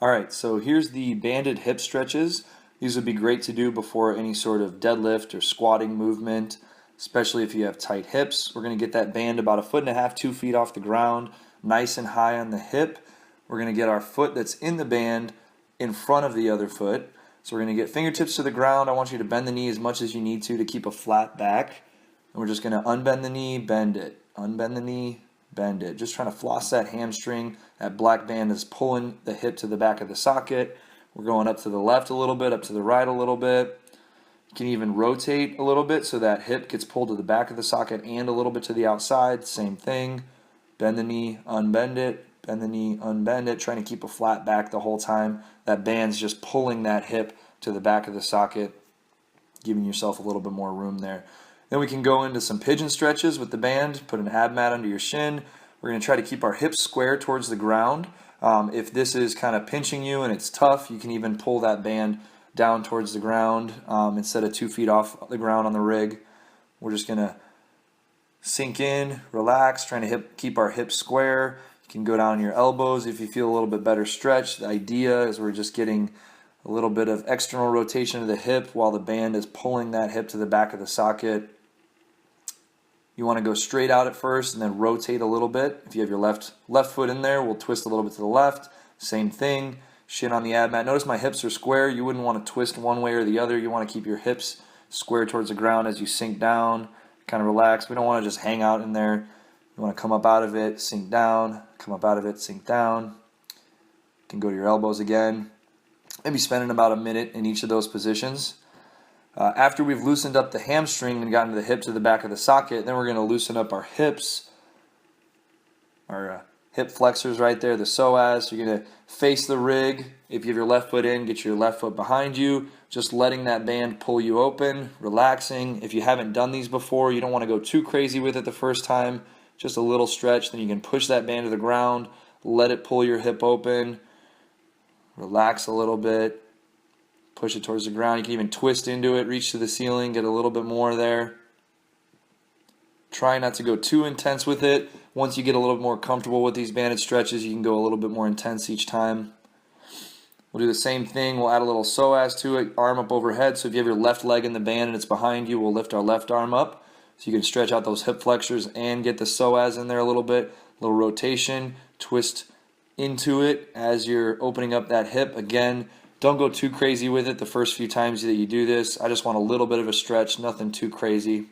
All right, so here's the banded hip stretches. These would be great to do before any sort of deadlift or squatting movement, especially if you have tight hips. We're going to get that band about 1.5 feet, 2 feet off the ground, nice and high on the hip. We're going to get our foot that's in the band in front of the other foot. So we're going to get fingertips to the ground. I want you to bend the knee as much as you need to keep a flat back. And we're just going to unbend the knee, bend it, unbend the knee, bend it. Just trying to floss that hamstring. That black band is pulling the hip to the back of the socket. We're going up to the left a little bit, up to the right a little bit. You can even rotate a little bit so that hip gets pulled to the back of the socket and a little bit to the outside. Same thing. Bend the knee, unbend it, bend the knee, unbend it. Trying to keep a flat back the whole time. That band's just pulling that hip to the back of the socket, giving yourself a little bit more room there. Then we can go into some pigeon stretches with the band. Put an ab mat under your shin. We're going to try to keep our hips square towards the ground. If this is kind of pinching you and it's tough, you can even pull that band down towards the ground instead of 2 feet off the ground on the rig. We're just going to sink in, relax, trying to keep our hips square. You can go down on your elbows if you feel a little bit better stretch. The idea is we're just getting a little bit of external rotation of the hip while the band is pulling that hip to the back of the socket. You want to go straight out at first and then rotate a little bit. If you have your left foot in there, we'll twist a little bit to the left. Same thing, shin on the ab mat. Notice my hips are square. You wouldn't want to twist one way or the other. You want to keep your hips square towards the ground as you sink down, kind of relax. We don't want to just hang out in there. You want to come up out of it, sink down, come up out of it, sink down. You can go to your elbows again. Maybe spending about a minute in each of those positions. After we've loosened up the hamstring and gotten the hip to the back of the socket, then we're going to loosen up our hips, our hip flexors right there, the psoas. You're going to face the rig. If you have your left foot in, get your left foot behind you, just letting that band pull you open, relaxing. If you haven't done these before, you don't want to go too crazy with it the first time, just a little stretch. Then you can push that band to the ground, let it pull your hip open, relax a little bit. Push it towards the ground. You can even twist into it, reach to the ceiling, get a little bit more there. Try not to go too intense with it. Once you get a little bit more comfortable with these banded stretches, you can go a little bit more intense each time. We'll do the same thing. We'll add a little psoas to it, arm up overhead. So if you have your left leg in the band and it's behind you, we'll lift our left arm up. So you can stretch out those hip flexors and get the psoas in there a little bit. A little rotation, twist into it as you're opening up that hip. Again, don't go too crazy with it the first few times that you do this. I just want a little bit of a stretch, nothing too crazy.